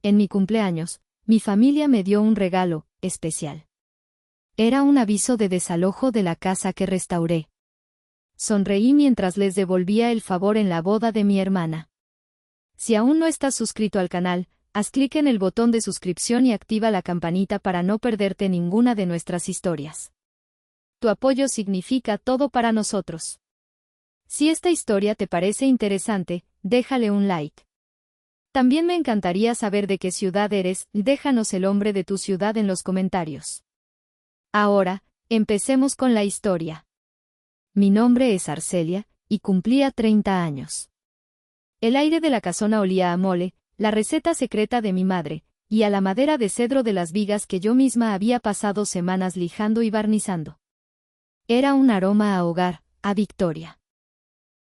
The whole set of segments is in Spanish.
En mi cumpleaños, mi familia me dio un regalo especial. Era un aviso de desalojo de la casa que restauré. Sonreí mientras les devolvía el favor en la boda de mi hermana. Si aún no estás suscrito al canal, haz clic en el botón de suscripción y activa la campanita para no perderte ninguna de nuestras historias. Tu apoyo significa todo para nosotros. Si esta historia te parece interesante, déjale un like. También me encantaría saber de qué ciudad eres, déjanos el nombre de tu ciudad en los comentarios. Ahora, empecemos con la historia. Mi nombre es Arcelia, y cumplía 30 años. El aire de la casona olía a mole, la receta secreta de mi madre, y a la madera de cedro de las vigas que yo misma había pasado semanas lijando y barnizando. Era un aroma a hogar, a victoria.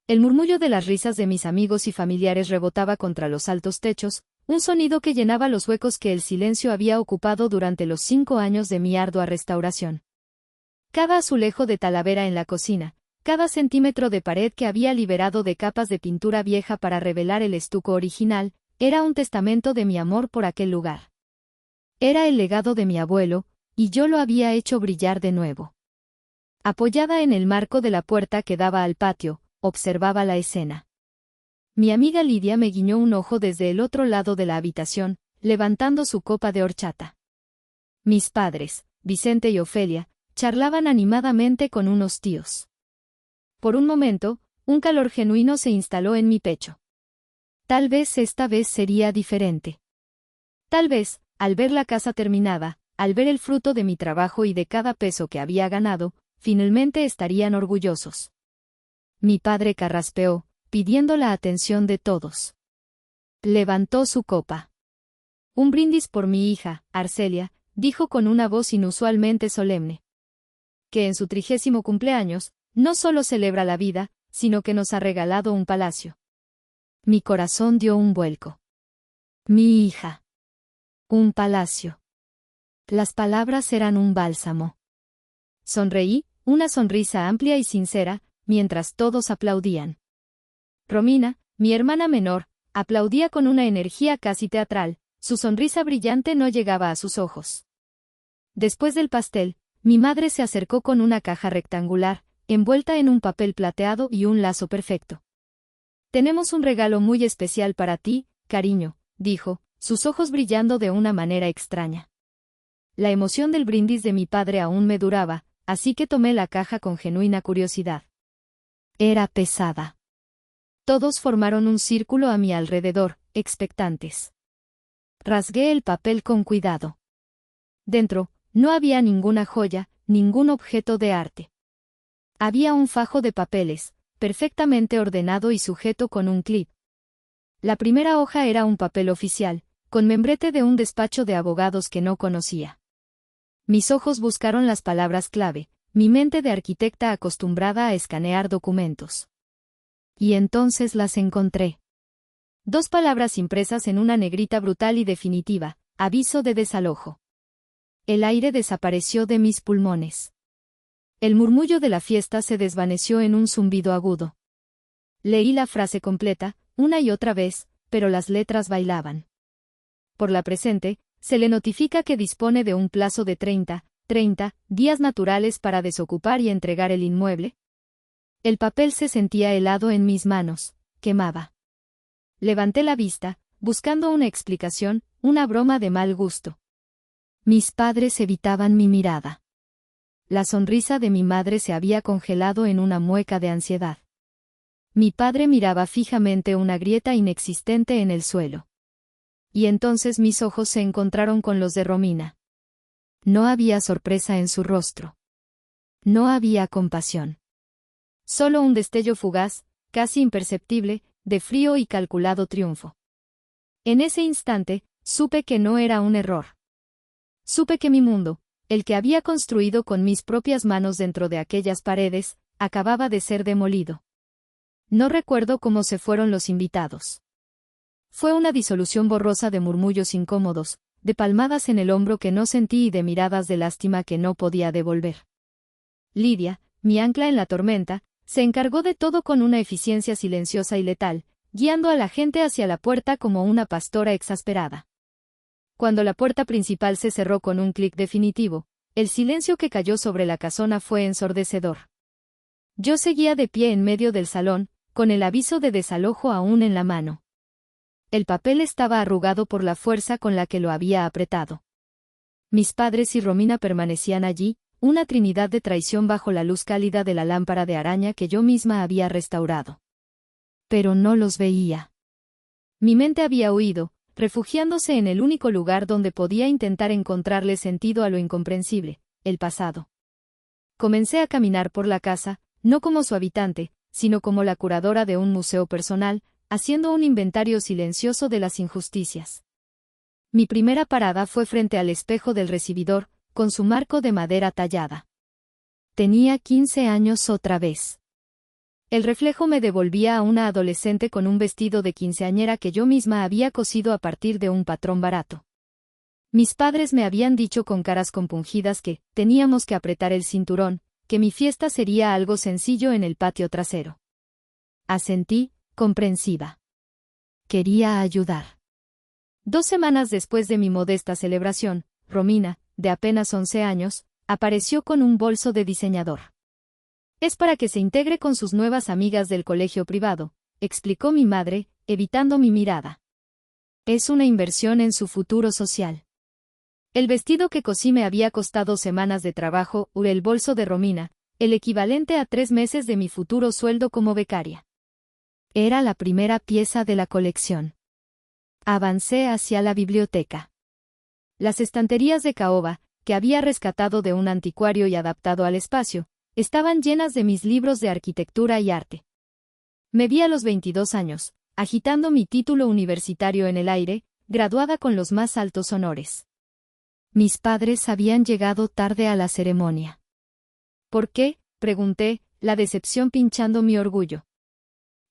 El murmullo de las risas de mis amigos y familiares rebotaba contra los altos techos, un sonido que llenaba los huecos que el silencio había ocupado durante los 5 años de mi ardua restauración. Cada azulejo de talavera en la cocina, cada centímetro de pared que había liberado de capas de pintura vieja para revelar el estuco original, era un testamento de mi amor por aquel lugar. Era el legado de mi abuelo, y yo lo había hecho brillar de nuevo. Apoyada en el marco de la puerta que daba al patio, observaba la escena. Mi amiga Lidia me guiñó un ojo desde el otro lado de la habitación, levantando su copa de horchata. Mis padres, Vicente y Ofelia, charlaban animadamente con unos tíos. Por un momento, un calor genuino se instaló en mi pecho. Tal vez esta vez sería diferente. Tal vez, al ver la casa terminada, al ver el fruto de mi trabajo y de cada peso que había ganado, finalmente estarían orgullosos. Mi padre carraspeó, pidiendo la atención de todos. Levantó su copa. Un brindis por mi hija, Arcelia, dijo con una voz inusualmente solemne. Que en su 30º cumpleaños, no solo celebra la vida, sino que nos ha regalado un palacio. Mi corazón dio un vuelco. Mi hija. Un palacio. Las palabras eran un bálsamo. Sonreí, una sonrisa amplia y sincera, mientras todos aplaudían. Romina, mi hermana menor, aplaudía con una energía casi teatral, su sonrisa brillante no llegaba a sus ojos. Después del pastel, mi madre se acercó con una caja rectangular, envuelta en un papel plateado y un lazo perfecto. Tenemos un regalo muy especial para ti, cariño, dijo, sus ojos brillando de una manera extraña. La emoción del brindis de mi padre aún me duraba, así que tomé la caja con genuina curiosidad. Era pesada. Todos formaron un círculo a mi alrededor, expectantes. Rasgué el papel con cuidado. Dentro, no había ninguna joya, ningún objeto de arte. Había un fajo de papeles, perfectamente ordenado y sujeto con un clip. La primera hoja era un papel oficial, con membrete de un despacho de abogados que no conocía. Mis ojos buscaron las palabras clave, mi mente de arquitecta acostumbrada a escanear documentos. Y entonces las encontré. 2 palabras impresas en una negrita brutal y definitiva: aviso de desalojo. El aire desapareció de mis pulmones. El murmullo de la fiesta se desvaneció en un zumbido agudo. Leí la frase completa, una y otra vez, pero las letras bailaban. Por la presente, se le notifica que dispone de un plazo de 30 días naturales para desocupar y entregar el inmueble. El papel se sentía helado en mis manos, quemaba. Levanté la vista, buscando una explicación, una broma de mal gusto. Mis padres evitaban mi mirada. La sonrisa de mi madre se había congelado en una mueca de ansiedad. Mi padre miraba fijamente una grieta inexistente en el suelo. Y entonces mis ojos se encontraron con los de Romina. No había sorpresa en su rostro. No había compasión. Solo un destello fugaz, casi imperceptible, de frío y calculado triunfo. En ese instante, supe que no era un error. Supe que mi mundo, el que había construido con mis propias manos dentro de aquellas paredes, acababa de ser demolido. No recuerdo cómo se fueron los invitados. Fue una disolución borrosa de murmullos incómodos, de palmadas en el hombro que no sentí y de miradas de lástima que no podía devolver. Lidia, mi ancla en la tormenta, se encargó de todo con una eficiencia silenciosa y letal, guiando a la gente hacia la puerta como una pastora exasperada. Cuando la puerta principal se cerró con un clic definitivo, el silencio que cayó sobre la casona fue ensordecedor. Yo seguía de pie en medio del salón, con el aviso de desalojo aún en la mano. El papel estaba arrugado por la fuerza con la que lo había apretado. Mis padres y Romina permanecían allí, una trinidad de traición bajo la luz cálida de la lámpara de araña que yo misma había restaurado. Pero no los veía. Mi mente había huido, refugiándose en el único lugar donde podía intentar encontrarle sentido a lo incomprensible, el pasado. Comencé a caminar por la casa, no como su habitante, sino como la curadora de un museo personal, haciendo un inventario silencioso de las injusticias. Mi primera parada fue frente al espejo del recibidor, con su marco de madera tallada. Tenía 15 años otra vez. El reflejo me devolvía a una adolescente con un vestido de quinceañera que yo misma había cosido a partir de un patrón barato. Mis padres me habían dicho con caras compungidas que teníamos que apretar el cinturón, que mi fiesta sería algo sencillo en el patio trasero. Asentí, comprensiva. Quería ayudar. 2 semanas después de mi modesta celebración, Romina, de apenas 11 años, apareció con un bolso de diseñador. Es para que se integre con sus nuevas amigas del colegio privado, explicó mi madre, evitando mi mirada. Es una inversión en su futuro social. El vestido que cosí me había costado semanas de trabajo, o el bolso de Romina, el equivalente a 3 meses de mi futuro sueldo como becaria. Era la primera pieza de la colección. Avancé hacia la biblioteca. Las estanterías de caoba, que había rescatado de un anticuario y adaptado al espacio, estaban llenas de mis libros de arquitectura y arte. Me vi a los 22 años, agitando mi título universitario en el aire, graduada con los más altos honores. Mis padres habían llegado tarde a la ceremonia. ¿Por qué?, pregunté, la decepción pinchando mi orgullo.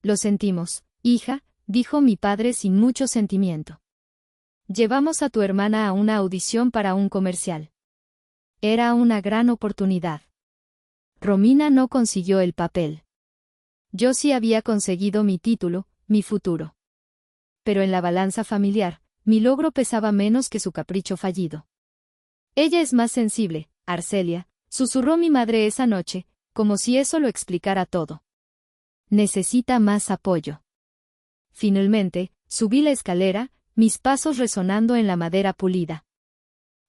Lo sentimos, hija, dijo mi padre sin mucho sentimiento. Llevamos a tu hermana a una audición para un comercial. Era una gran oportunidad. Romina no consiguió el papel. Yo sí había conseguido mi título, mi futuro. Pero en la balanza familiar, mi logro pesaba menos que su capricho fallido. Ella es más sensible, Arcelia, susurró mi madre esa noche, como si eso lo explicara todo. Necesita más apoyo. Finalmente, subí la escalera, mis pasos resonando en la madera pulida.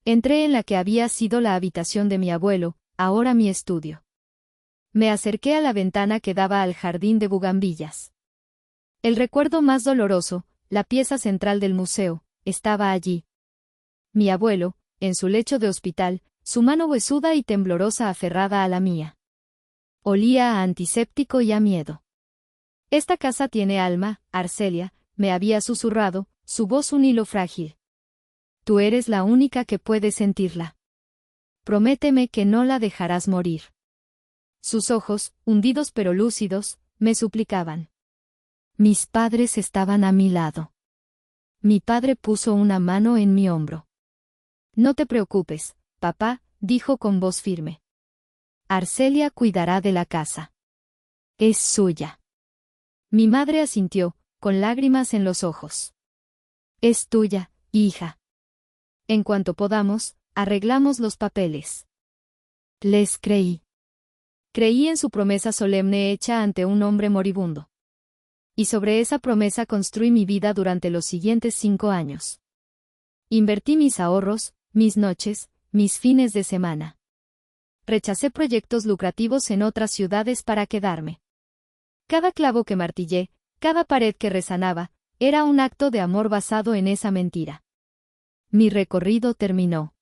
Entré en la que había sido la habitación de mi abuelo, ahora mi estudio. Me acerqué a la ventana que daba al jardín de bugambillas. El recuerdo más doloroso, la pieza central del museo, estaba allí. Mi abuelo, en su lecho de hospital, su mano huesuda y temblorosa aferrada a la mía. Olía a antiséptico y a miedo. Esta casa tiene alma, Arcelia, me había susurrado, su voz un hilo frágil. Tú eres la única que puede sentirla. Prométeme que no la dejarás morir. Sus ojos, hundidos pero lúcidos, me suplicaban. Mis padres estaban a mi lado. Mi padre puso una mano en mi hombro. No te preocupes, papá, dijo con voz firme. Arcelia cuidará de la casa. Es suya. Mi madre asintió, con lágrimas en los ojos. Es tuya, hija. En cuanto podamos, arreglamos los papeles. Les creí. Creí en su promesa solemne hecha ante un hombre moribundo. Y sobre esa promesa construí mi vida durante los siguientes 5 años. Invertí mis ahorros, mis noches, mis fines de semana. Rechacé proyectos lucrativos en otras ciudades para quedarme. Cada clavo que martillé, cada pared que resanaba, era un acto de amor basado en esa mentira. Mi recorrido terminó.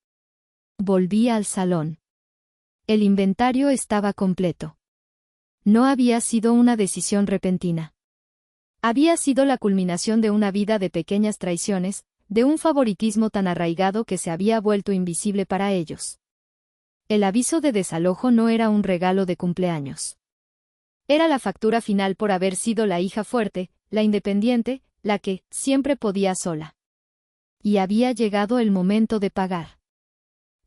Volví al salón. El inventario estaba completo. No había sido una decisión repentina. Había sido la culminación de una vida de pequeñas traiciones, de un favoritismo tan arraigado que se había vuelto invisible para ellos. El aviso de desalojo no era un regalo de cumpleaños. Era la factura final por haber sido la hija fuerte, la independiente, la que siempre podía sola. Y había llegado el momento de pagar.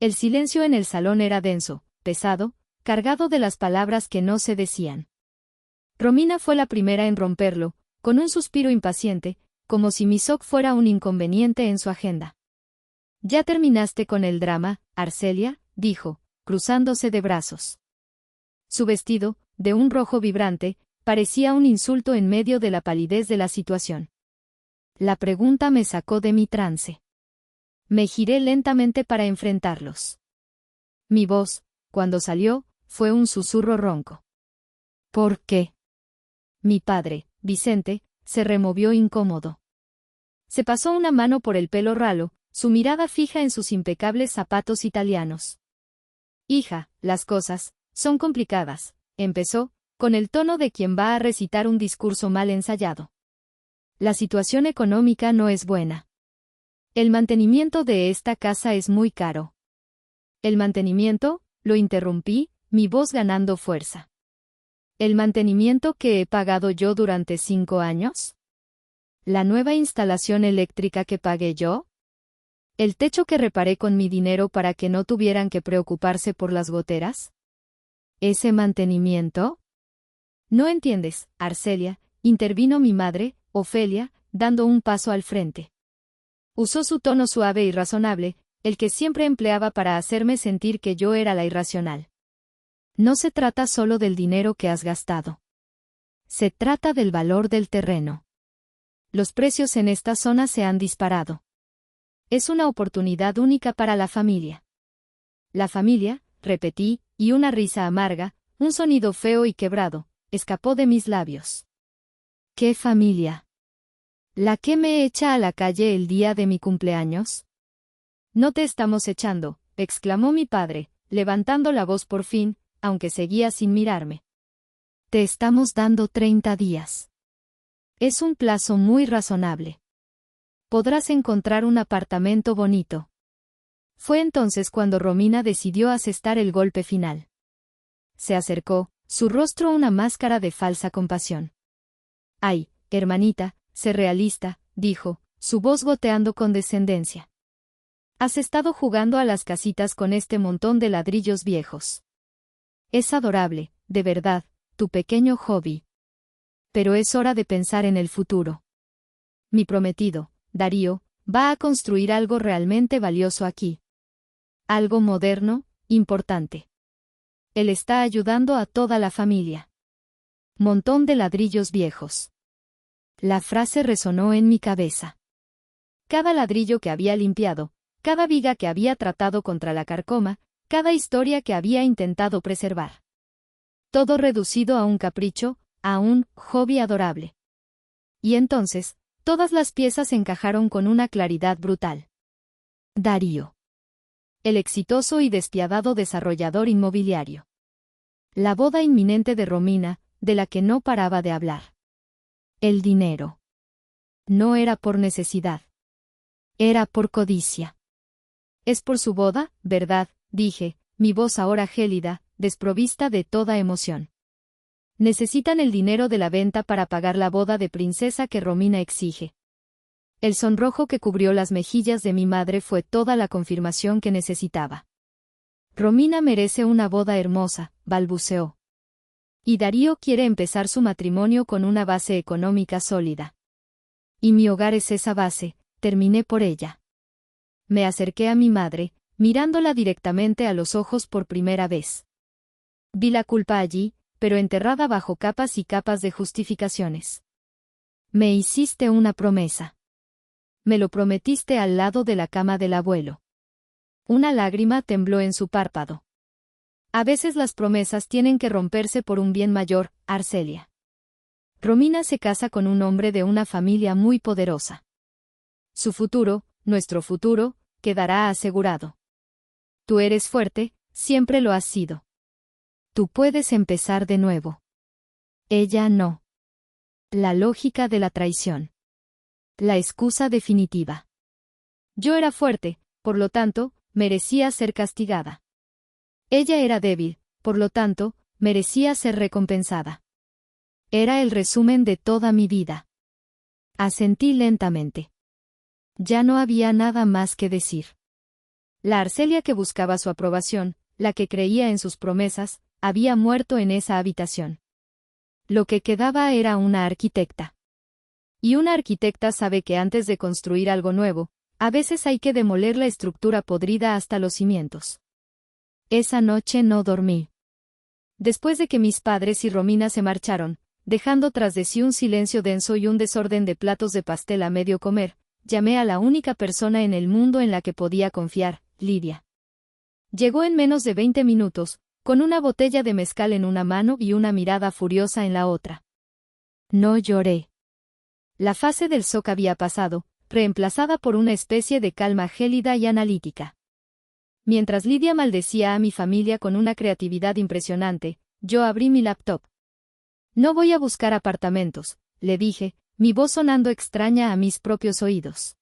El silencio en el salón era denso, pesado, cargado de las palabras que no se decían. Romina fue la primera en romperlo, con un suspiro impaciente, como si mi SOC fuera un inconveniente en su agenda. Ya terminaste con el drama, Arcelia, dijo, cruzándose de brazos. Su vestido, de un rojo vibrante, parecía un insulto en medio de la palidez de la situación. La pregunta me sacó de mi trance. Me giré lentamente para enfrentarlos. Mi voz, cuando salió, fue un susurro ronco. ¿Por qué? Mi padre, Vicente, se removió incómodo. Se pasó una mano por el pelo ralo, su mirada fija en sus impecables zapatos italianos. Hija, las cosas son complicadas, empezó, con el tono de quien va a recitar un discurso mal ensayado. La situación económica no es buena. El mantenimiento de esta casa es muy caro. ¿El mantenimiento? Lo interrumpí, mi voz ganando fuerza. ¿El mantenimiento que he pagado yo durante 5 años? ¿La nueva instalación eléctrica que pagué yo? ¿El techo que reparé con mi dinero para que no tuvieran que preocuparse por las goteras? ¿Ese mantenimiento? No entiendes, Arcelia, intervino mi madre, Ofelia, dando un paso al frente. Usó su tono suave y razonable, el que siempre empleaba para hacerme sentir que yo era la irracional. No se trata solo del dinero que has gastado. Se trata del valor del terreno. Los precios en esta zona se han disparado. Es una oportunidad única para la familia. La familia, repetí, y una risa amarga, un sonido feo y quebrado, escapó de mis labios. ¿Qué familia? ¿La que me echa a la calle el día de mi cumpleaños? No te estamos echando, exclamó mi padre, levantando la voz por fin, aunque seguía sin mirarme. Te estamos dando 30 días. Es un plazo muy razonable. Podrás encontrar un apartamento bonito. Fue entonces cuando Romina decidió asestar el golpe final. Se acercó, su rostro una máscara de falsa compasión. Ay, hermanita, sé realista, dijo, su voz goteando con descendencia. Has estado jugando a las casitas con este montón de ladrillos viejos. Es adorable, de verdad, tu pequeño hobby. Pero es hora de pensar en el futuro. Mi prometido, Darío, va a construir algo realmente valioso aquí. Algo moderno, importante. Él está ayudando a toda la familia. Montón de ladrillos viejos. La frase resonó en mi cabeza. Cada ladrillo que había limpiado, cada viga que había tratado contra la carcoma, cada historia que había intentado preservar. Todo reducido a un capricho, a un hobby adorable. Y entonces, todas las piezas encajaron con una claridad brutal. Darío. El exitoso y despiadado desarrollador inmobiliario. La boda inminente de Romina, de la que no paraba de hablar. El dinero. No era por necesidad. Era por codicia. Es por su boda, ¿verdad?, dije, mi voz ahora gélida, desprovista de toda emoción. Necesitan el dinero de la venta para pagar la boda de princesa que Romina exige. El sonrojo que cubrió las mejillas de mi madre fue toda la confirmación que necesitaba. Romina merece una boda hermosa, balbuceó. Y Darío quiere empezar su matrimonio con una base económica sólida. Y mi hogar es esa base, terminé por ella. Me acerqué a mi madre, mirándola directamente a los ojos por primera vez. Vi la culpa allí, pero enterrada bajo capas y capas de justificaciones. Me hiciste una promesa. Me lo prometiste al lado de la cama del abuelo. Una lágrima tembló en su párpado. A veces las promesas tienen que romperse por un bien mayor, Arcelia. Romina se casa con un hombre de una familia muy poderosa. Su futuro, nuestro futuro, quedará asegurado. Tú eres fuerte, siempre lo has sido. Tú puedes empezar de nuevo. Ella no. La lógica de la traición. La excusa definitiva. Yo era fuerte, por lo tanto, merecía ser castigada. Ella era débil, por lo tanto, merecía ser recompensada. Era el resumen de toda mi vida. Asentí lentamente. Ya no había nada más que decir. La Arcelia que buscaba su aprobación, la que creía en sus promesas, había muerto en esa habitación. Lo que quedaba era una arquitecta. Y una arquitecta sabe que antes de construir algo nuevo, A veces hay que demoler la estructura podrida hasta los cimientos. Esa noche no dormí. Después de que mis padres y Romina se marcharon, dejando tras de sí un silencio denso y un desorden de platos de pastel a medio comer, llamé a la única persona en el mundo en la que podía confiar, Lidia. Llegó en menos de 20 minutos, con una botella de mezcal en una mano y una mirada furiosa en la otra. No lloré. La fase del shock había pasado, reemplazada por una especie de calma gélida y analítica. Mientras Lidia maldecía a mi familia con una creatividad impresionante, yo abrí mi laptop. No voy a buscar apartamentos, le dije, mi voz sonando extraña a mis propios oídos.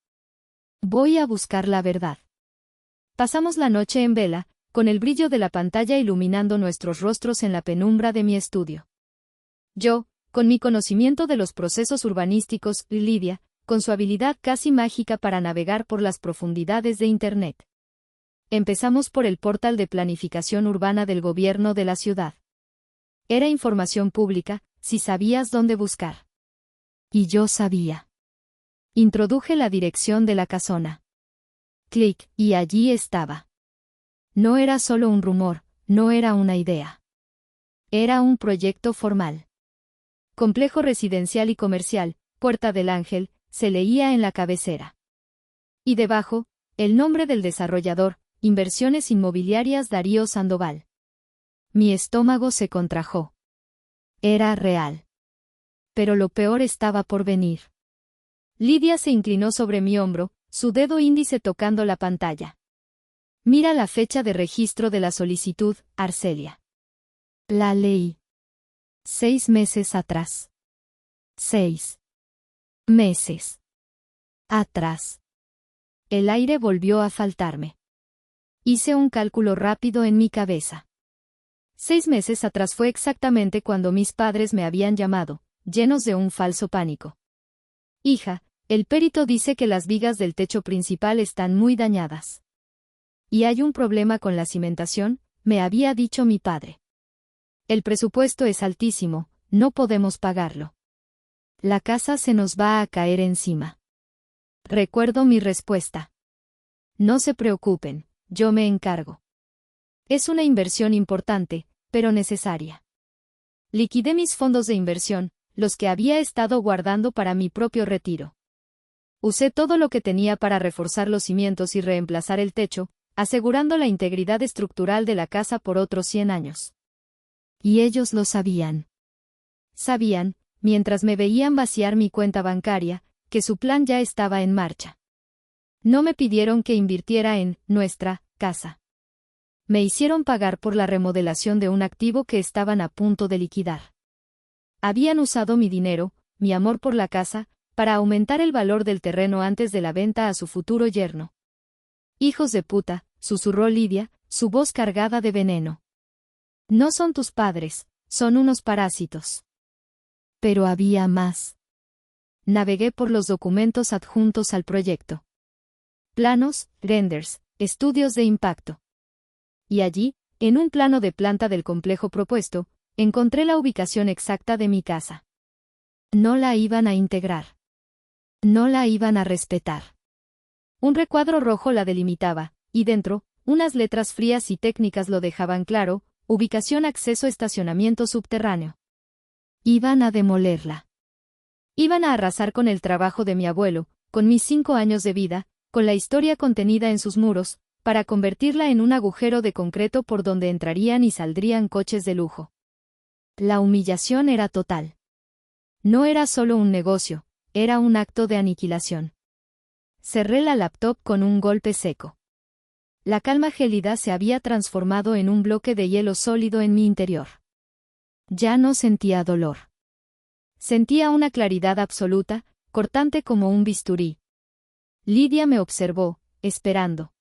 Voy a buscar la verdad. Pasamos la noche en vela, con el brillo de la pantalla iluminando nuestros rostros en la penumbra de mi estudio. Yo, con mi conocimiento de los procesos urbanísticos, y Lidia, con su habilidad casi mágica para navegar por las profundidades de Internet. Empezamos por el portal de planificación urbana del gobierno de la ciudad. Era información pública, si sabías dónde buscar. Y yo sabía. Introduje la dirección de la casona. Clic, y allí estaba. No era solo un rumor, no era una idea. Era un proyecto formal. Complejo residencial y comercial, Puerta del Ángel, se leía en la cabecera. Y debajo, el nombre del desarrollador, Inversiones Inmobiliarias Darío Sandoval. Mi estómago se contrajo. Era real. Pero lo peor estaba por venir. Lidia se inclinó sobre mi hombro, su dedo índice tocando la pantalla. Mira la fecha de registro de la solicitud, Arcelia. La leí. 6 meses atrás. 6 meses atrás. El aire volvió a faltarme. Hice un cálculo rápido en mi cabeza. 6 meses atrás fue exactamente cuando mis padres me habían llamado, llenos de un falso pánico. Hija, el perito dice que las vigas del techo principal están muy dañadas. Y hay un problema con la cimentación, me había dicho mi padre. El presupuesto es altísimo, no podemos pagarlo. La casa se nos va a caer encima. Recuerdo mi respuesta. No se preocupen, yo me encargo. Es una inversión importante, pero necesaria. Liquidé mis fondos de inversión, los que había estado guardando para mi propio retiro. Usé todo lo que tenía para reforzar los cimientos y reemplazar el techo, asegurando la integridad estructural de la casa por otros 100 años. Y ellos lo sabían. Sabían, mientras me veían vaciar mi cuenta bancaria, que su plan ya estaba en marcha. No me pidieron que invirtiera en nuestra casa. Me hicieron pagar por la remodelación de un activo que estaban a punto de liquidar. Habían usado mi dinero, mi amor por la casa, para aumentar el valor del terreno antes de la venta a su futuro yerno. Hijos de puta, susurró Lidia, su voz cargada de veneno. No son tus padres, son unos parásitos. Pero había más. Navegué por los documentos adjuntos al proyecto. Planos, renders, estudios de impacto. Y allí, en un plano de planta del complejo propuesto, encontré la ubicación exacta de mi casa. No la iban a integrar. No la iban a respetar. Un recuadro rojo la delimitaba, y dentro, unas letras frías y técnicas lo dejaban claro, ubicación acceso estacionamiento subterráneo. Iban a demolerla. Iban a arrasar con el trabajo de mi abuelo, con mis 5 años de vida, con la historia contenida en sus muros, para convertirla en un agujero de concreto por donde entrarían y saldrían coches de lujo. La humillación era total. No era solo un negocio, era un acto de aniquilación. Cerré la laptop con un golpe seco. La calma gélida se había transformado en un bloque de hielo sólido en mi interior. Ya no sentía dolor. Sentía una claridad absoluta, cortante como un bisturí. Lidia me observó, esperando.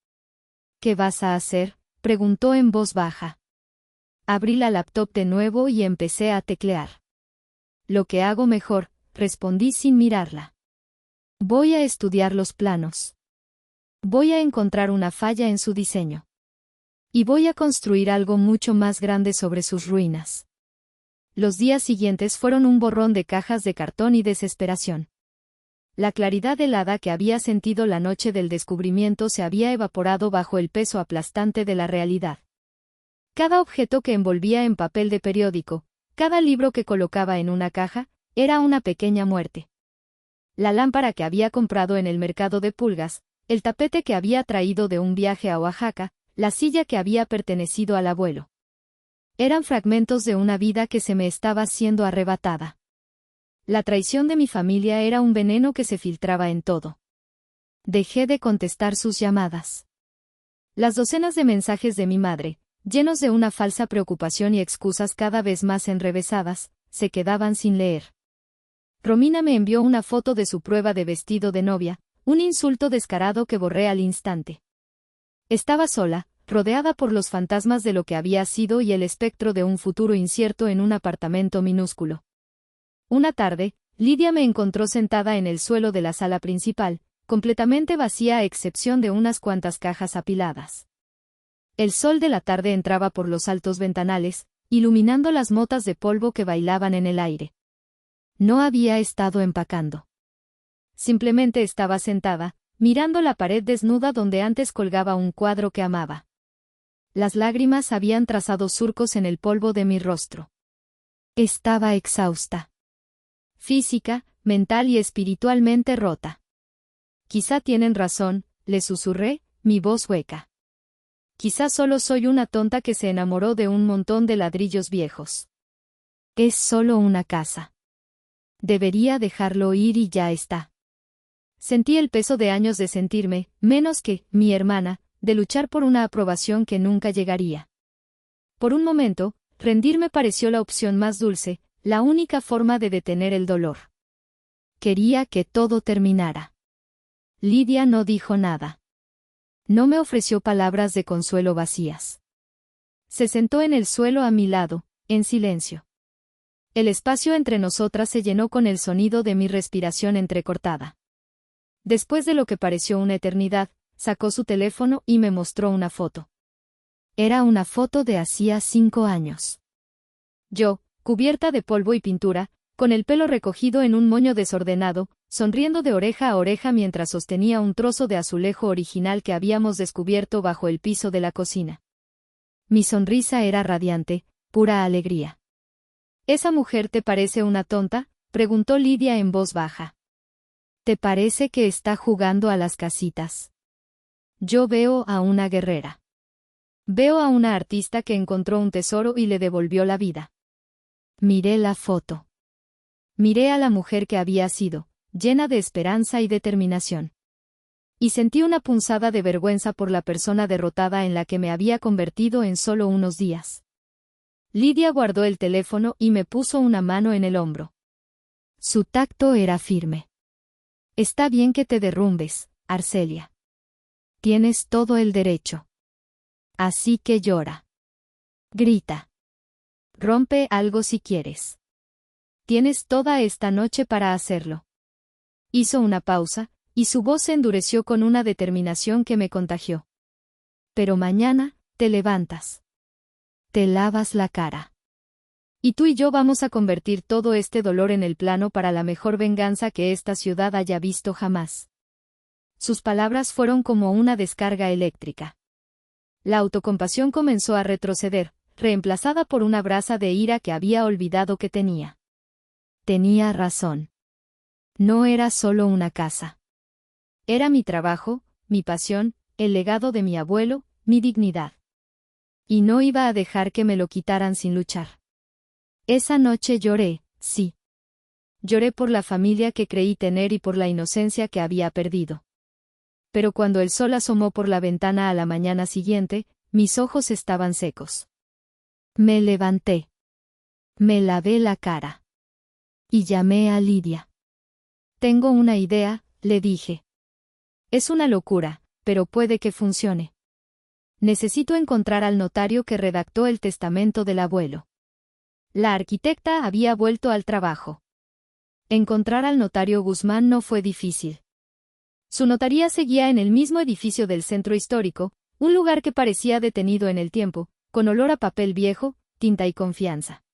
¿Qué vas a hacer?, preguntó en voz baja. Abrí la laptop de nuevo y empecé a teclear. Lo que hago mejor, respondí sin mirarla. Voy a estudiar los planos. Voy a encontrar una falla en su diseño. Y voy a construir algo mucho más grande sobre sus ruinas. Los días siguientes fueron un borrón de cajas de cartón y desesperación. La claridad helada que había sentido la noche del descubrimiento se había evaporado bajo el peso aplastante de la realidad. Cada objeto que envolvía en papel de periódico, cada libro que colocaba en una caja, era una pequeña muerte. La lámpara que había comprado en el mercado de pulgas, el tapete que había traído de un viaje a Oaxaca, la silla que había pertenecido al abuelo. Eran fragmentos de una vida que se me estaba siendo arrebatada. La traición de mi familia era un veneno que se filtraba en todo. Dejé de contestar sus llamadas. Las docenas de mensajes de mi madre, llenos de una falsa preocupación y excusas cada vez más enrevesadas, se quedaban sin leer. Romina me envió una foto de su prueba de vestido de novia, un insulto descarado que borré al instante. Estaba sola, rodeada por los fantasmas de lo que había sido y el espectro de un futuro incierto en un apartamento minúsculo. Una tarde, Lidia me encontró sentada en el suelo de la sala principal, completamente vacía a excepción de unas cuantas cajas apiladas. El sol de la tarde entraba por los altos ventanales, iluminando las motas de polvo que bailaban en el aire. No había estado empacando. Simplemente estaba sentada, mirando la pared desnuda donde antes colgaba un cuadro que amaba. Las lágrimas habían trazado surcos en el polvo de mi rostro. Estaba exhausta. Física, mental y espiritualmente rota. Quizá tienen razón, le susurré, mi voz hueca. Quizá solo soy una tonta que se enamoró de un montón de ladrillos viejos. Es solo una casa. Debería dejarlo ir y ya está. Sentí el peso de años de sentirme, menos que, mi hermana, de luchar por una aprobación que nunca llegaría. Por un momento, rendirme pareció la opción más dulce, la única forma de detener el dolor. Quería que todo terminara. Lidia no dijo nada. No me ofreció palabras de consuelo vacías. Se sentó en el suelo a mi lado, en silencio. El espacio entre nosotras se llenó con el sonido de mi respiración entrecortada. Después de lo que pareció una eternidad, sacó su teléfono y me mostró una foto. Era una foto de hacía 5 años. Yo, cubierta de polvo y pintura, con el pelo recogido en un moño desordenado, sonriendo de oreja a oreja mientras sostenía un trozo de azulejo original que habíamos descubierto bajo el piso de la cocina. Mi sonrisa era radiante, pura alegría. ¿Esa mujer te parece una tonta?, preguntó Lidia en voz baja. ¿Te parece que está jugando a las casitas? Yo veo a una guerrera. Veo a una artista que encontró un tesoro y le devolvió la vida. Miré la foto. Miré a la mujer que había sido, llena de esperanza y determinación. Y sentí una punzada de vergüenza por la persona derrotada en la que me había convertido en solo unos días. Lidia guardó el teléfono y me puso una mano en el hombro. Su tacto era firme. Está bien que te derrumbes, Arcelia. Tienes todo el derecho. Así que llora. Grita. Rompe algo si quieres. Tienes toda esta noche para hacerlo. Hizo una pausa, y su voz se endureció con una determinación que me contagió. Pero mañana, te levantas. Te lavas la cara. Y tú y yo vamos a convertir todo este dolor en el plano para la mejor venganza que esta ciudad haya visto jamás. Sus palabras fueron como una descarga eléctrica. La autocompasión comenzó a retroceder, reemplazada por una brasa de ira que había olvidado que tenía. Tenía razón. No era solo una casa. Era mi trabajo, mi pasión, el legado de mi abuelo, mi dignidad. Y no iba a dejar que me lo quitaran sin luchar. Esa noche lloré, sí. Lloré por la familia que creí tener y por la inocencia que había perdido. Pero cuando el sol asomó por la ventana a la mañana siguiente, mis ojos estaban secos. Me levanté. Me lavé la cara. Y llamé a Lidia. Tengo una idea, le dije. Es una locura, pero puede que funcione. Necesito encontrar al notario que redactó el testamento del abuelo. La arquitecta había vuelto al trabajo. Encontrar al notario Guzmán no fue difícil. Su notaría seguía en el mismo edificio del centro histórico, un lugar que parecía detenido en el tiempo, con olor a papel viejo, tinta y confianza.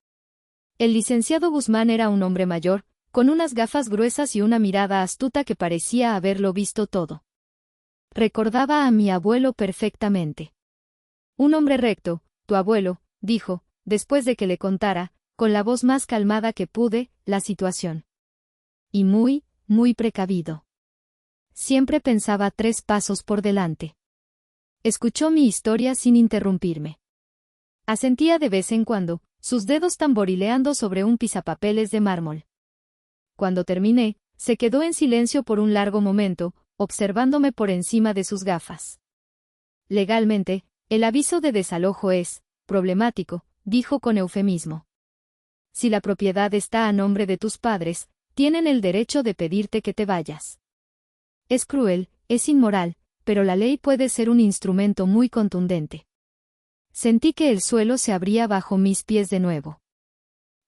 El licenciado Guzmán era un hombre mayor, con unas gafas gruesas y una mirada astuta que parecía haberlo visto todo. Recordaba a mi abuelo perfectamente. Un hombre recto, tu abuelo, dijo, después de que le contara, con la voz más calmada que pude, la situación. Y muy, muy precavido. Siempre pensaba 3 pasos por delante. Escuchó mi historia sin interrumpirme. Asentía de vez en cuando, sus dedos tamborileando sobre un pisapapeles de mármol. Cuando terminé, se quedó en silencio por un largo momento, observándome por encima de sus gafas. Legalmente, el aviso de desalojo es problemático, dijo con eufemismo. Si la propiedad está a nombre de tus padres, tienen el derecho de pedirte que te vayas. Es cruel, es inmoral, pero la ley puede ser un instrumento muy contundente. Sentí que el suelo se abría bajo mis pies de nuevo.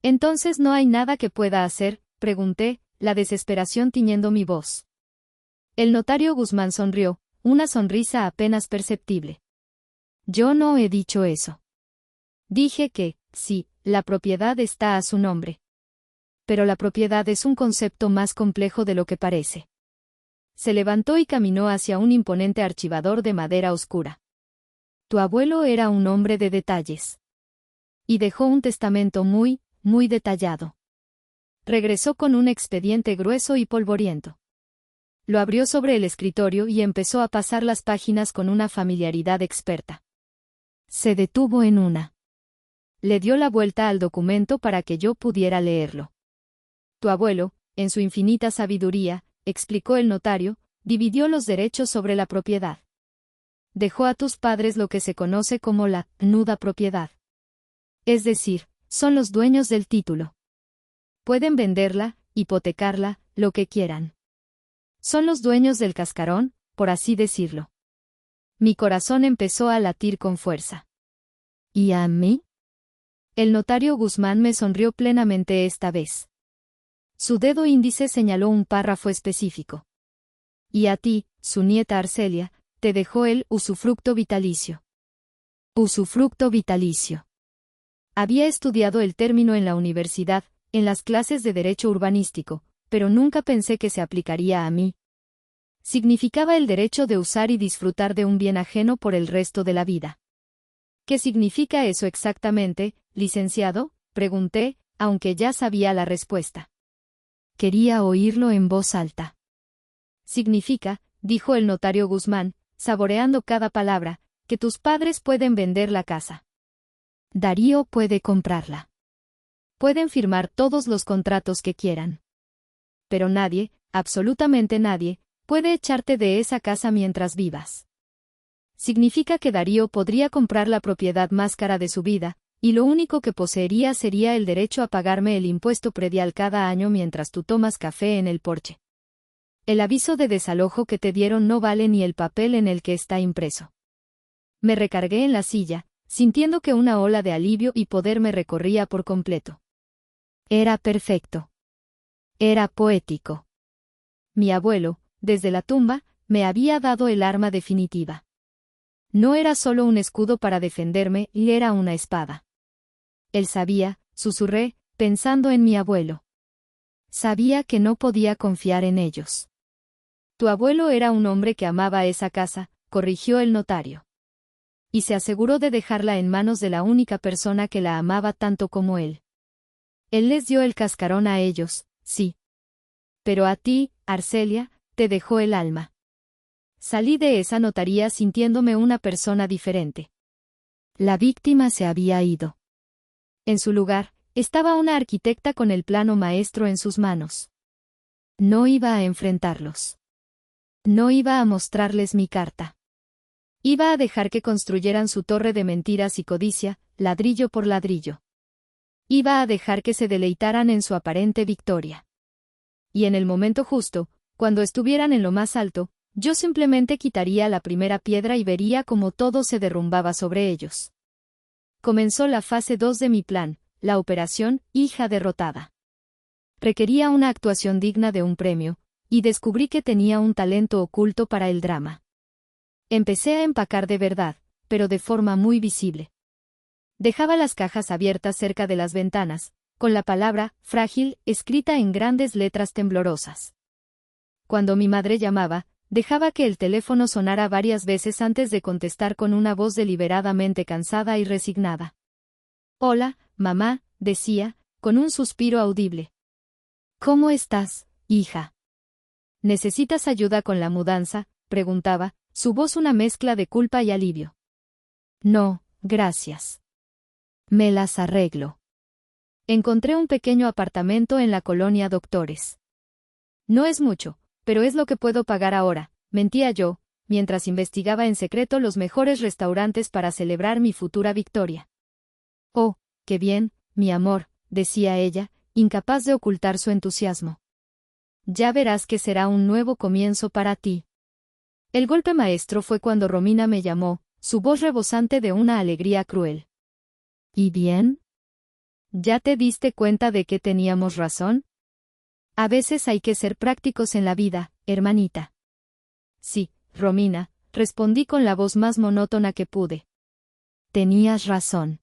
Entonces no hay nada que pueda hacer, pregunté, la desesperación tiñendo mi voz. El notario Guzmán sonrió, una sonrisa apenas perceptible. Yo no he dicho eso. Dije que, sí, la propiedad está a su nombre. Pero la propiedad es un concepto más complejo de lo que parece. Se levantó y caminó hacia un imponente archivador de madera oscura. Tu abuelo era un hombre de detalles. Y dejó un testamento muy, muy detallado. Regresó con un expediente grueso y polvoriento. Lo abrió sobre el escritorio y empezó a pasar las páginas con una familiaridad experta. Se detuvo en una. Le dio la vuelta al documento para que yo pudiera leerlo. Tu abuelo, en su infinita sabiduría, explicó el notario, dividió los derechos sobre la propiedad. Dejó a tus padres lo que se conoce como la nuda propiedad. Es decir, son los dueños del título. Pueden venderla, hipotecarla, lo que quieran. Son los dueños del cascarón, por así decirlo. Mi corazón empezó a latir con fuerza. ¿Y a mí? El notario Guzmán me sonrió plenamente esta vez. Su dedo índice señaló un párrafo específico. Y a ti, su nieta Arcelia, te dejó el usufructo vitalicio. Usufructo vitalicio. Había estudiado el término en la universidad, en las clases de derecho urbanístico, pero nunca pensé que se aplicaría a mí. Significaba el derecho de usar y disfrutar de un bien ajeno por el resto de la vida. ¿Qué significa eso exactamente, licenciado?, pregunté, aunque ya sabía la respuesta. Quería oírlo en voz alta. Significa, dijo el notario Guzmán, saboreando cada palabra, que tus padres pueden vender la casa. Darío puede comprarla. Pueden firmar todos los contratos que quieran. Pero nadie, absolutamente nadie, puede echarte de esa casa mientras vivas. Significa que Darío podría comprar la propiedad más cara de su vida, y lo único que poseería sería el derecho a pagarme el impuesto predial cada año mientras tú tomas café en el porche. El aviso de desalojo que te dieron no vale ni el papel en el que está impreso. Me recargué en la silla, sintiendo que una ola de alivio y poder me recorría por completo. Era perfecto. Era poético. Mi abuelo, desde la tumba, me había dado el arma definitiva. No era solo un escudo para defenderme, y era una espada. Él sabía, susurré, pensando en mi abuelo. Sabía que no podía confiar en ellos. Tu abuelo era un hombre que amaba esa casa, corrigió el notario. Y se aseguró de dejarla en manos de la única persona que la amaba tanto como él. Él les dio el cascarón a ellos, sí. Pero a ti, Arcelia, te dejó el alma. Salí de esa notaría sintiéndome una persona diferente. La víctima se había ido. En su lugar, estaba una arquitecta con el plano maestro en sus manos. No iba a enfrentarlos. No iba a mostrarles mi carta. Iba a dejar que construyeran su torre de mentiras y codicia, ladrillo por ladrillo. Iba a dejar que se deleitaran en su aparente victoria. Y en el momento justo, cuando estuvieran en lo más alto, yo simplemente quitaría la primera piedra y vería cómo todo se derrumbaba sobre ellos. Comenzó la fase 2 de mi plan, la operación Hija Derrotada. Requería una actuación digna de un premio, y descubrí que tenía un talento oculto para el drama. Empecé a empacar de verdad, pero de forma muy visible. Dejaba las cajas abiertas cerca de las ventanas, con la palabra frágil escrita en grandes letras temblorosas. Cuando mi madre llamaba, dejaba que el teléfono sonara varias veces antes de contestar con una voz deliberadamente cansada y resignada. «Hola, mamá», decía, con un suspiro audible. «¿Cómo estás, hija?» «¿Necesitas ayuda con la mudanza?», preguntaba, su voz una mezcla de culpa y alivio. «No, gracias. Me las arreglo. Encontré un pequeño apartamento en la colonia Doctores. No es mucho, pero es lo que puedo pagar ahora», mentía yo, mientras investigaba en secreto los mejores restaurantes para celebrar mi futura victoria. «Oh, qué bien, mi amor», decía ella, incapaz de ocultar su entusiasmo. «Ya verás que será un nuevo comienzo para ti». El golpe maestro fue cuando Romina me llamó, su voz rebosante de una alegría cruel. «¿Y bien? ¿Ya te diste cuenta de que teníamos razón? A veces hay que ser prácticos en la vida, hermanita». «Sí, Romina», respondí con la voz más monótona que pude. «Tenías razón.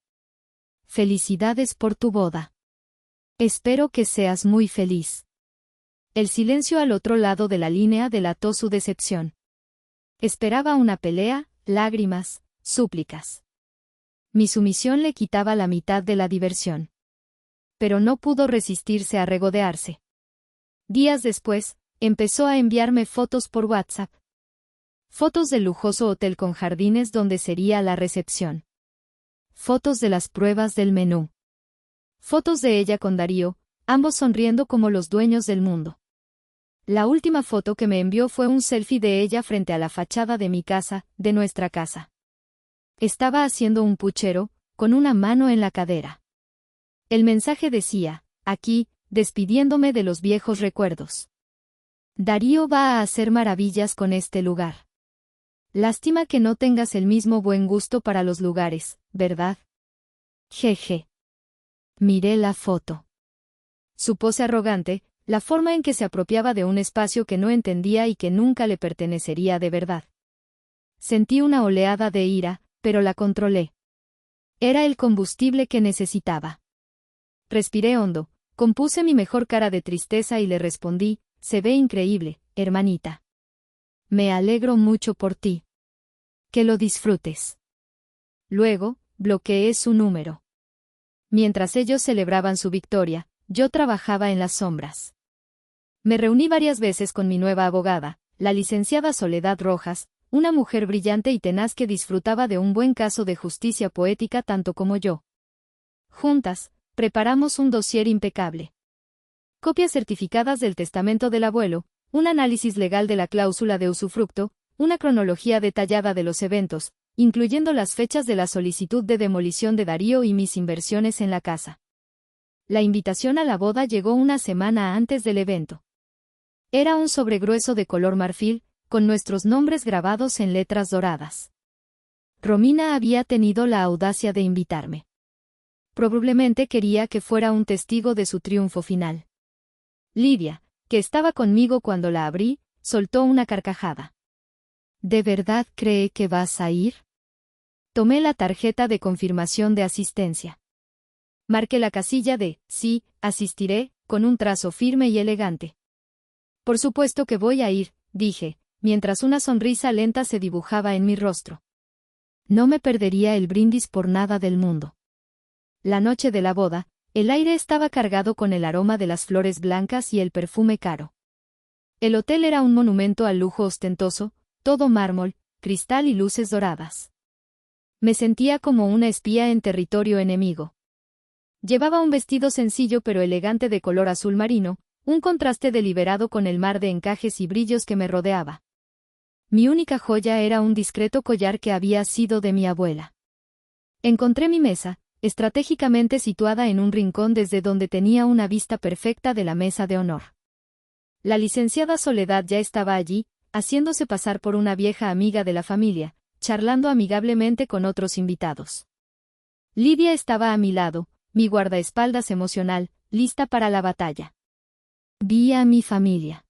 Felicidades por tu boda. Espero que seas muy feliz». El silencio al otro lado de la línea delató su decepción. Esperaba una pelea, lágrimas, súplicas. Mi sumisión le quitaba la mitad de la diversión. Pero no pudo resistirse a regodearse. Días después, empezó a enviarme fotos por WhatsApp. Fotos del lujoso hotel con jardines donde sería la recepción. Fotos de las pruebas del menú. Fotos de ella con Darío, ambos sonriendo como los dueños del mundo. La última foto que me envió fue un selfie de ella frente a la fachada de mi casa, de nuestra casa. Estaba haciendo un puchero, con una mano en la cadera. El mensaje decía, aquí, despidiéndome de los viejos recuerdos. Darío va a hacer maravillas con este lugar. Lástima que no tengas el mismo buen gusto para los lugares, ¿verdad? Jeje. Miré la foto. Su pose arrogante, la forma en que se apropiaba de un espacio que no entendía y que nunca le pertenecería de verdad. Sentí una oleada de ira, pero la controlé. Era el combustible que necesitaba. Respiré hondo, compuse mi mejor cara de tristeza y le respondí, «Se ve increíble, hermanita. Me alegro mucho por ti. Que lo disfrutes». Luego, bloqueé su número. Mientras ellos celebraban su victoria, yo trabajaba en las sombras. Me reuní varias veces con mi nueva abogada, la licenciada Soledad Rojas, una mujer brillante y tenaz que disfrutaba de un buen caso de justicia poética tanto como yo. Juntas, preparamos un dossier impecable. Copias certificadas del testamento del abuelo, un análisis legal de la cláusula de usufructo, una cronología detallada de los eventos, incluyendo las fechas de la solicitud de demolición de Darío y mis inversiones en la casa. La invitación a la boda llegó una semana antes del evento. Era un sobre grueso de color marfil, con nuestros nombres grabados en letras doradas. Romina había tenido la audacia de invitarme. Probablemente quería que fuera un testigo de su triunfo final. Lidia, que estaba conmigo cuando la abrí, soltó una carcajada. ¿De verdad cree que vas a ir? Tomé la tarjeta de confirmación de asistencia. Marqué la casilla de «Sí, asistiré», con un trazo firme y elegante. «Por supuesto que voy a ir», dije, mientras una sonrisa lenta se dibujaba en mi rostro. No me perdería el brindis por nada del mundo. La noche de la boda, el aire estaba cargado con el aroma de las flores blancas y el perfume caro. El hotel era un monumento al lujo ostentoso, todo mármol, cristal y luces doradas. Me sentía como una espía en territorio enemigo. Llevaba un vestido sencillo pero elegante de color azul marino, un contraste deliberado con el mar de encajes y brillos que me rodeaba. Mi única joya era un discreto collar que había sido de mi abuela. Encontré mi mesa, estratégicamente situada en un rincón desde donde tenía una vista perfecta de la mesa de honor. La licenciada Soledad ya estaba allí, haciéndose pasar por una vieja amiga de la familia, charlando amigablemente con otros invitados. Lidia estaba a mi lado, mi guardaespaldas emocional, lista para la batalla. Vi a mi familia.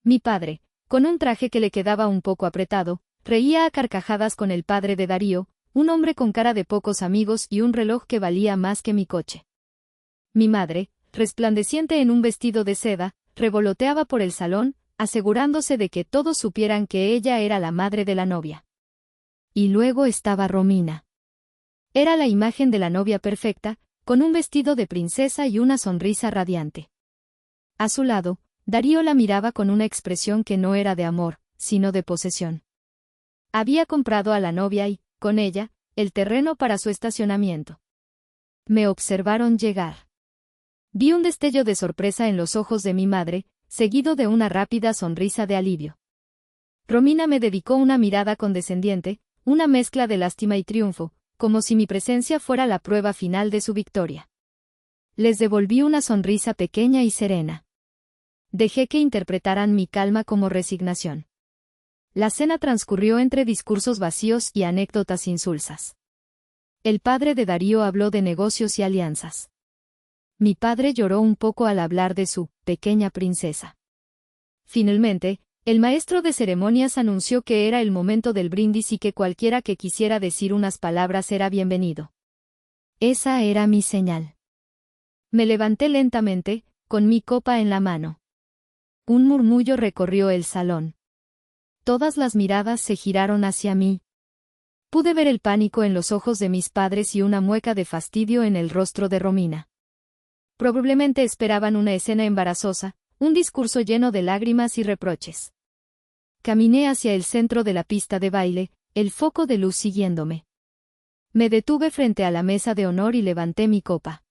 Mi padre, con un traje que le quedaba un poco apretado, reía a carcajadas con el padre de Darío, un hombre con cara de pocos amigos y un reloj que valía más que mi coche. Mi madre, resplandeciente en un vestido de seda, revoloteaba por el salón, asegurándose de que todos supieran que ella era la madre de la novia. Y luego estaba Romina. Era la imagen de la novia perfecta, con un vestido de princesa y una sonrisa radiante. A su lado, Darío la miraba con una expresión que no era de amor, sino de posesión. Había comprado a la novia y, con ella, el terreno para su estacionamiento. Me observaron llegar. Vi un destello de sorpresa en los ojos de mi madre, seguido de una rápida sonrisa de alivio. Romina me dedicó una mirada condescendiente, una mezcla de lástima y triunfo, como si mi presencia fuera la prueba final de su victoria. Les devolví una sonrisa pequeña y serena. Dejé que interpretaran mi calma como resignación. La cena transcurrió entre discursos vacíos y anécdotas insulsas. El padre de Darío habló de negocios y alianzas. Mi padre lloró un poco al hablar de su pequeña princesa. Finalmente, el maestro de ceremonias anunció que era el momento del brindis y que cualquiera que quisiera decir unas palabras era bienvenido. Esa era mi señal. Me levanté lentamente, con mi copa en la mano. Un murmullo recorrió el salón. Todas las miradas se giraron hacia mí. Pude ver el pánico en los ojos de mis padres y una mueca de fastidio en el rostro de Romina. Probablemente esperaban una escena embarazosa, un discurso lleno de lágrimas y reproches. Caminé hacia el centro de la pista de baile, el foco de luz siguiéndome. Me detuve frente a la mesa de honor y levanté mi copa.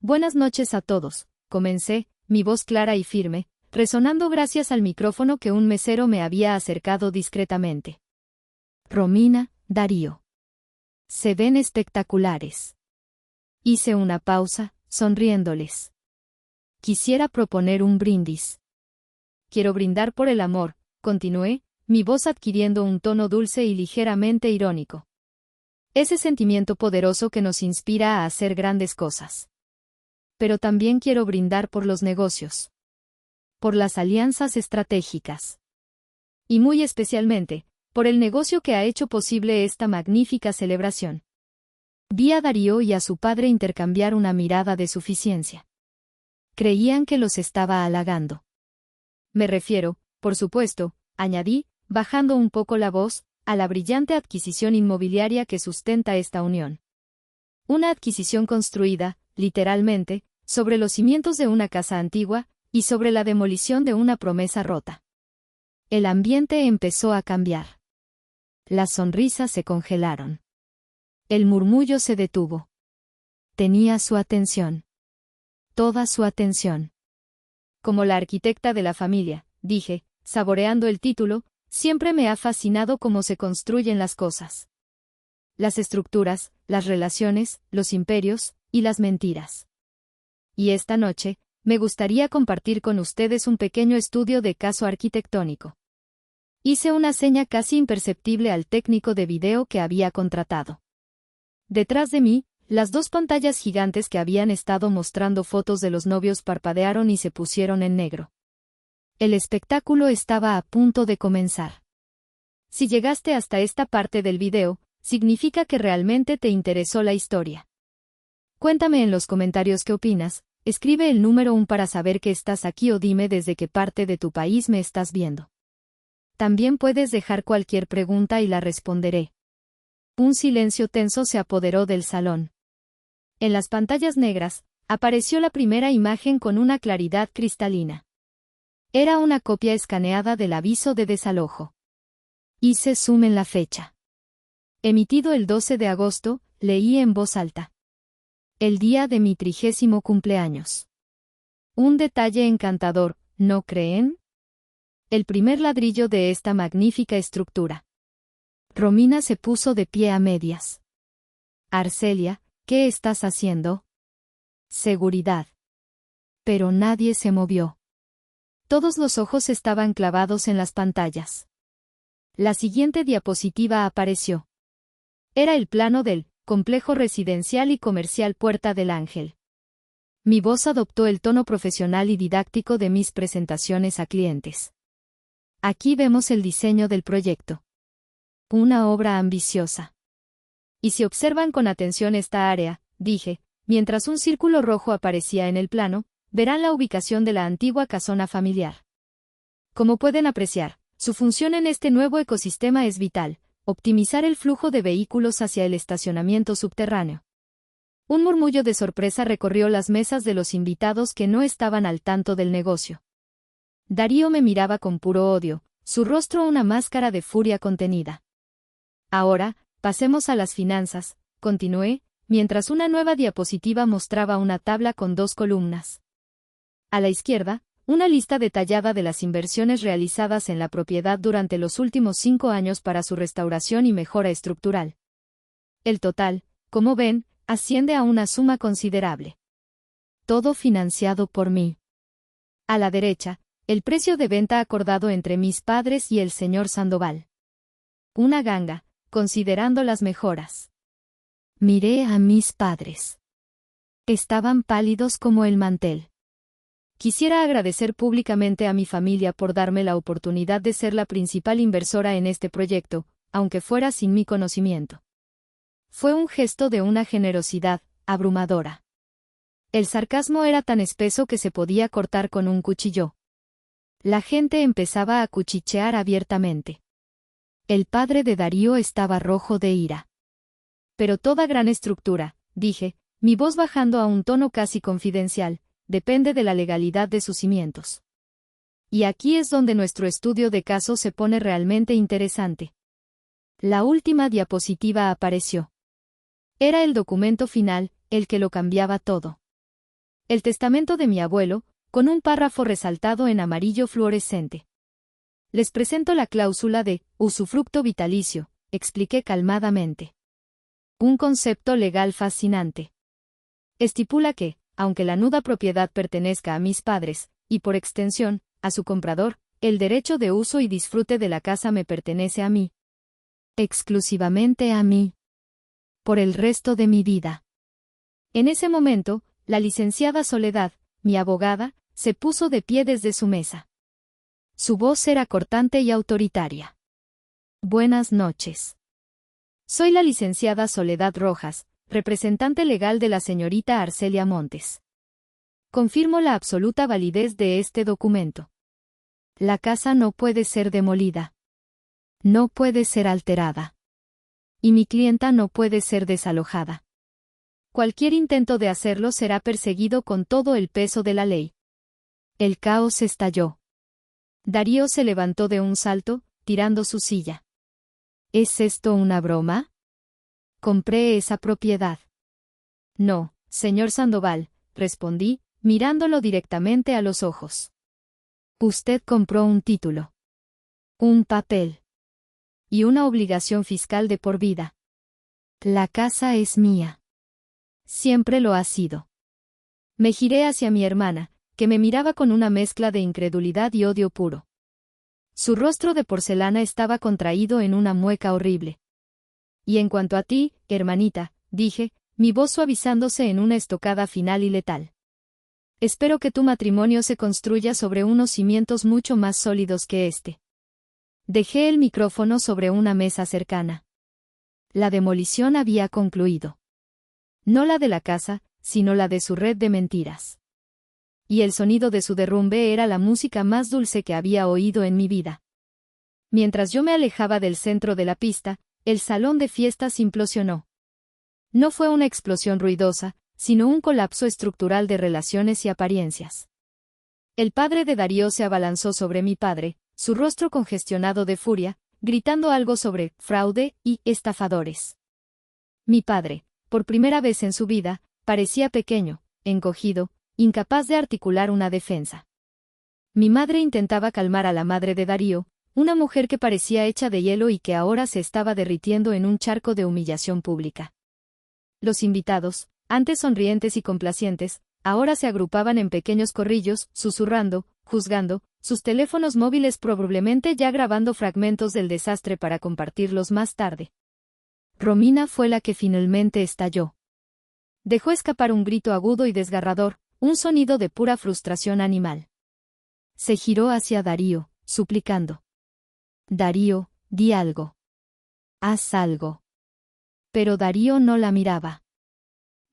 Buenas noches a todos, comencé, mi voz clara y firme, resonando gracias al micrófono que un mesero me había acercado discretamente. Romina, Darío. Se ven espectaculares. Hice una pausa, sonriéndoles. Quisiera proponer un brindis. Quiero brindar por el amor, continué, mi voz adquiriendo un tono dulce y ligeramente irónico. Ese sentimiento poderoso que nos inspira a hacer grandes cosas. Pero también quiero brindar por los negocios. Por las alianzas estratégicas. Y muy especialmente, por el negocio que ha hecho posible esta magnífica celebración. Vi a Darío y a su padre intercambiar una mirada de suficiencia. Creían que los estaba halagando. Me refiero, por supuesto, añadí, bajando un poco la voz, a la brillante adquisición inmobiliaria que sustenta esta unión. Una adquisición construida, literalmente, sobre los cimientos de una casa antigua, y sobre la demolición de una promesa rota. El ambiente empezó a cambiar. Las sonrisas se congelaron. El murmullo se detuvo. Tenía su atención. Toda su atención. Como la arquitecta de la familia, dije, saboreando el título, siempre me ha fascinado cómo se construyen las cosas. Las estructuras, las relaciones, los imperios, y las mentiras. Y esta noche, me gustaría compartir con ustedes un pequeño estudio de caso arquitectónico. Hice una seña casi imperceptible al técnico de video que había contratado. Detrás de mí, las dos pantallas gigantes que habían estado mostrando fotos de los novios parpadearon y se pusieron en negro. El espectáculo estaba a punto de comenzar. Si llegaste hasta esta parte del video, significa que realmente te interesó la historia. Cuéntame en los comentarios qué opinas, escribe el número 1 para saber que estás aquí o dime desde qué parte de tu país me estás viendo. También puedes dejar cualquier pregunta y la responderé. Un silencio tenso se apoderó del salón. En las pantallas negras, apareció la primera imagen con una claridad cristalina. Era una copia escaneada del aviso de desalojo. Hice zoom en la fecha. Emitido el 12 de agosto, leí en voz alta. El día de mi 30º cumpleaños. Un detalle encantador, ¿no creen? El primer ladrillo de esta magnífica estructura. Romina se puso de pie a medias. Arcelia, ¿qué estás haciendo? Seguridad. Pero nadie se movió. Todos los ojos estaban clavados en las pantallas. La siguiente diapositiva apareció. Era el plano del complejo residencial y comercial Puerta del Ángel. Mi voz adoptó el tono profesional y didáctico de mis presentaciones a clientes. Aquí vemos el diseño del proyecto. Una obra ambiciosa. Y si observan con atención esta área, dije, mientras un círculo rojo aparecía en el plano, verán la ubicación de la antigua casona familiar. Como pueden apreciar, su función en este nuevo ecosistema es vital: optimizar el flujo de vehículos hacia el estacionamiento subterráneo. Un murmullo de sorpresa recorrió las mesas de los invitados que no estaban al tanto del negocio. Darío me miraba con puro odio, su rostro una máscara de furia contenida. Ahora, pasemos a las finanzas, continué, mientras una nueva diapositiva mostraba una tabla con 2 columnas. A la izquierda, una lista detallada de las inversiones realizadas en la propiedad durante los últimos 5 años para su restauración y mejora estructural. El total, como ven, asciende a una suma considerable. Todo financiado por mí. A la derecha, el precio de venta acordado entre mis padres y el señor Sandoval. Una ganga, considerando las mejoras. Miré a mis padres. Estaban pálidos como el mantel. Quisiera agradecer públicamente a mi familia por darme la oportunidad de ser la principal inversora en este proyecto, aunque fuera sin mi conocimiento. Fue un gesto de una generosidad abrumadora. El sarcasmo era tan espeso que se podía cortar con un cuchillo. La gente empezaba a cuchichear abiertamente. El padre de Darío estaba rojo de ira. Pero toda gran estructura, dije, mi voz bajando a un tono casi confidencial, depende de la legalidad de sus cimientos. Y aquí es donde nuestro estudio de caso se pone realmente interesante. La última diapositiva apareció. Era el documento final, el que lo cambiaba todo. El testamento de mi abuelo, con un párrafo resaltado en amarillo fluorescente. Les presento la cláusula de usufructo vitalicio, expliqué calmadamente. Un concepto legal fascinante. Estipula que, aunque la nuda propiedad pertenezca a mis padres, y por extensión, a su comprador, el derecho de uso y disfrute de la casa me pertenece a mí. Exclusivamente a mí. Por el resto de mi vida. En ese momento, la licenciada Soledad, mi abogada, se puso de pie desde su mesa. Su voz era cortante y autoritaria. Buenas noches. Soy la licenciada Soledad Rojas, representante legal de la señorita Arcelia Montes. Confirmo la absoluta validez de este documento. La casa no puede ser demolida. No puede ser alterada. Y mi clienta no puede ser desalojada. Cualquier intento de hacerlo será perseguido con todo el peso de la ley. El caos estalló. Darío se levantó de un salto, tirando su silla. ¿Es esto una broma? Compré esa propiedad. No, señor Sandoval, respondí, mirándolo directamente a los ojos. Usted compró un título. Un papel. Y una obligación fiscal de por vida. La casa es mía. Siempre lo ha sido. Me giré hacia mi hermana, que me miraba con una mezcla de incredulidad y odio puro. Su rostro de porcelana estaba contraído en una mueca horrible. Y en cuanto a ti, hermanita, dije, mi voz suavizándose en una estocada final y letal. Espero que tu matrimonio se construya sobre unos cimientos mucho más sólidos que este. Dejé el micrófono sobre una mesa cercana. La demolición había concluido. No la de la casa, sino la de su red de mentiras. Y el sonido de su derrumbe era la música más dulce que había oído en mi vida. Mientras yo me alejaba del centro de la pista, el salón de fiestas implosionó. No fue una explosión ruidosa, sino un colapso estructural de relaciones y apariencias. El padre de Darío se abalanzó sobre mi padre, su rostro congestionado de furia, gritando algo sobre fraude y estafadores. Mi padre, por primera vez en su vida, parecía pequeño, encogido, incapaz de articular una defensa. Mi madre intentaba calmar a la madre de Darío, una mujer que parecía hecha de hielo y que ahora se estaba derritiendo en un charco de humillación pública. Los invitados, antes sonrientes y complacientes, ahora se agrupaban en pequeños corrillos, susurrando, juzgando, sus teléfonos móviles probablemente ya grabando fragmentos del desastre para compartirlos más tarde. Romina fue la que finalmente estalló. Dejó escapar un grito agudo y desgarrador, un sonido de pura frustración animal. Se giró hacia Darío, suplicando. Darío, di algo. Haz algo. Pero Darío no la miraba.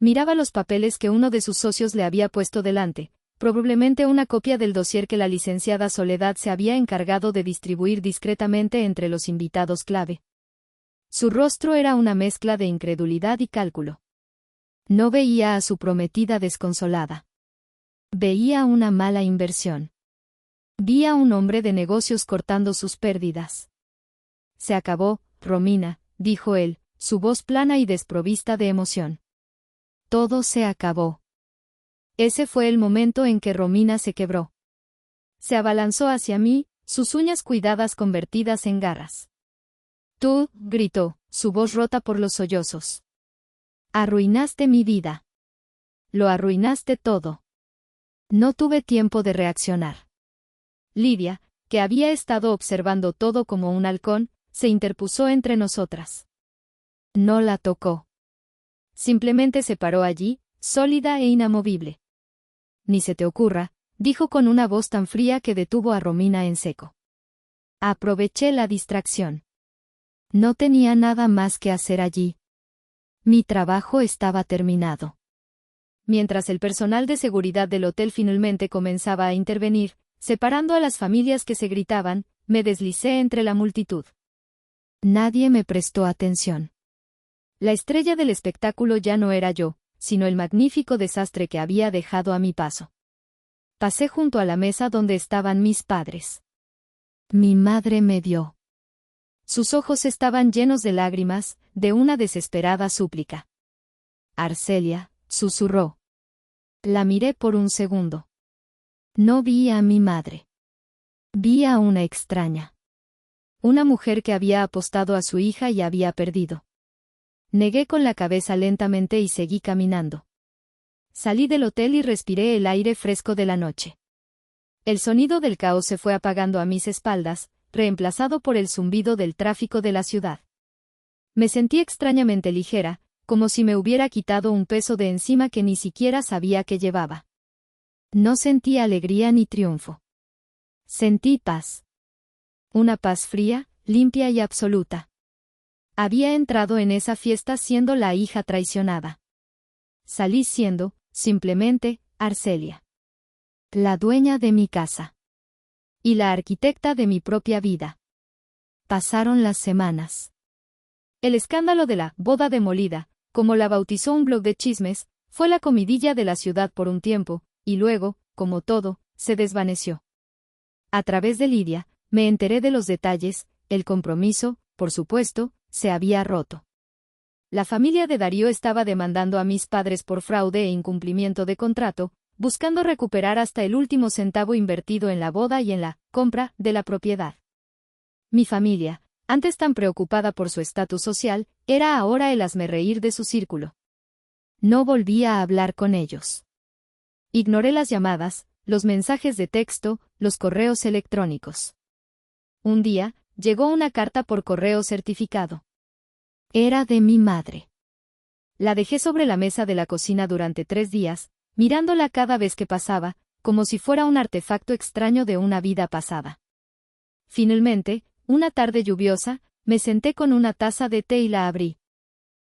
Miraba los papeles que uno de sus socios le había puesto delante, probablemente una copia del dossier que la licenciada Soledad se había encargado de distribuir discretamente entre los invitados clave. Su rostro era una mezcla de incredulidad y cálculo. No veía a su prometida desconsolada. Veía una mala inversión. Vi a un hombre de negocios cortando sus pérdidas. Se acabó, Romina, dijo él, su voz plana y desprovista de emoción. Todo se acabó. Ese fue el momento en que Romina se quebró. Se abalanzó hacia mí, sus uñas cuidadas convertidas en garras. Tú, gritó, su voz rota por los sollozos. Arruinaste mi vida. Lo arruinaste todo. No tuve tiempo de reaccionar. Lidia, que había estado observando todo como un halcón, se interpuso entre nosotras. No la tocó. Simplemente se paró allí, sólida e inamovible. Ni se te ocurra, dijo con una voz tan fría que detuvo a Romina en seco. Aproveché la distracción. No tenía nada más que hacer allí. Mi trabajo estaba terminado. Mientras el personal de seguridad del hotel finalmente comenzaba a intervenir, separando a las familias que se gritaban, me deslicé entre la multitud. Nadie me prestó atención. La estrella del espectáculo ya no era yo, sino el magnífico desastre que había dejado a mi paso. Pasé junto a la mesa donde estaban mis padres. Mi madre me vio. Sus ojos estaban llenos de lágrimas, de una desesperada súplica. Arcelia, susurró. La miré por un segundo. No vi a mi madre. Vi a una extraña. Una mujer que había apostado a su hija y había perdido. Negué con la cabeza lentamente y seguí caminando. Salí del hotel y respiré el aire fresco de la noche. El sonido del caos se fue apagando a mis espaldas, reemplazado por el zumbido del tráfico de la ciudad. Me sentí extrañamente ligera, como si me hubiera quitado un peso de encima que ni siquiera sabía que llevaba. No sentí alegría ni triunfo. Sentí paz. Una paz fría, limpia y absoluta. Había entrado en esa fiesta siendo la hija traicionada. Salí siendo, simplemente, Arcelia. La dueña de mi casa. Y la arquitecta de mi propia vida. Pasaron las semanas. El escándalo de la boda demolida, como la bautizó un blog de chismes, fue la comidilla de la ciudad por un tiempo, y luego, como todo, se desvaneció. A través de Lidia, me enteré de los detalles, el compromiso, por supuesto, se había roto. La familia de Darío estaba demandando a mis padres por fraude e incumplimiento de contrato, buscando recuperar hasta el último centavo invertido en la boda y en la compra de la propiedad. Mi familia, antes tan preocupada por su estatus social, era ahora el hazmerreír de su círculo. No volví a hablar con ellos. Ignoré las llamadas, los mensajes de texto, los correos electrónicos. Un día, llegó una carta por correo certificado. Era de mi madre. La dejé sobre la mesa de la cocina durante 3 días, mirándola cada vez que pasaba, como si fuera un artefacto extraño de una vida pasada. Finalmente, una tarde lluviosa, me senté con una taza de té y la abrí.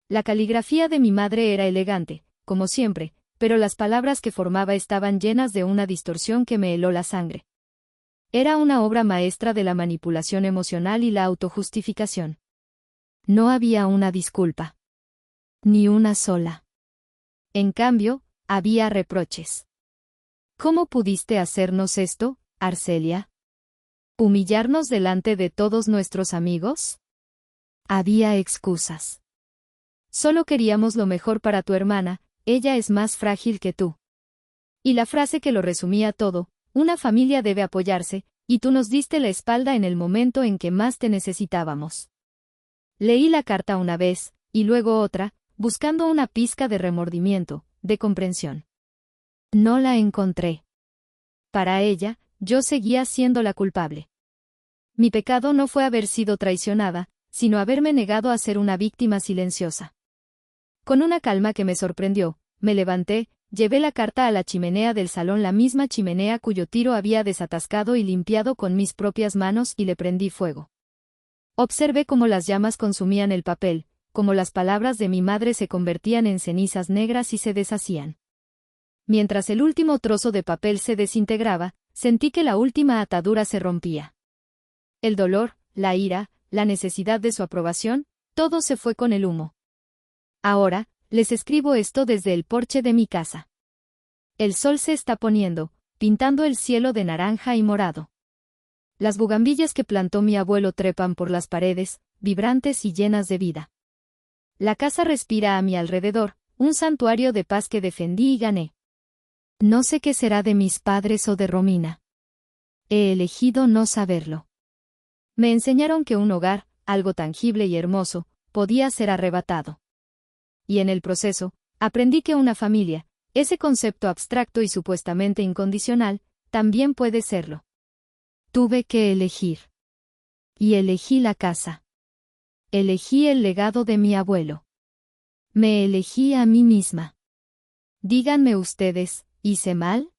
La caligrafía de mi madre era elegante, como siempre, pero las palabras que formaba estaban llenas de una distorsión que me heló la sangre. Era una obra maestra de la manipulación emocional y la autojustificación. No había una disculpa. Ni una sola. En cambio, había reproches. ¿Cómo pudiste hacernos esto, Arcelia? ¿Humillarnos delante de todos nuestros amigos? Había excusas. Solo queríamos lo mejor para tu hermana, ella es más frágil que tú. Y la frase que lo resumía todo, una familia debe apoyarse, y tú nos diste la espalda en el momento en que más te necesitábamos. Leí la carta una vez, y luego otra, buscando una pizca de remordimiento, de comprensión. No la encontré. Para ella, yo seguía siendo la culpable. Mi pecado no fue haber sido traicionada, sino haberme negado a ser una víctima silenciosa. Con una calma que me sorprendió, me levanté, llevé la carta a la chimenea del salón, la misma chimenea cuyo tiro había desatascado y limpiado con mis propias manos, y le prendí fuego. Observé cómo las llamas consumían el papel, como las palabras de mi madre se convertían en cenizas negras y se deshacían. Mientras el último trozo de papel se desintegraba, sentí que la última atadura se rompía. El dolor, la ira, la necesidad de su aprobación, todo se fue con el humo. Ahora, les escribo esto desde el porche de mi casa. El sol se está poniendo, pintando el cielo de naranja y morado. Las bugambillas que plantó mi abuelo trepan por las paredes, vibrantes y llenas de vida. La casa respira a mi alrededor, un santuario de paz que defendí y gané. No sé qué será de mis padres o de Romina. He elegido no saberlo. Me enseñaron que un hogar, algo tangible y hermoso, podía ser arrebatado. Y en el proceso, aprendí que una familia, ese concepto abstracto y supuestamente incondicional, también puede serlo. Tuve que elegir. Y elegí la casa. Elegí el legado de mi abuelo. Me elegí a mí misma. Díganme ustedes, ¿hice mal?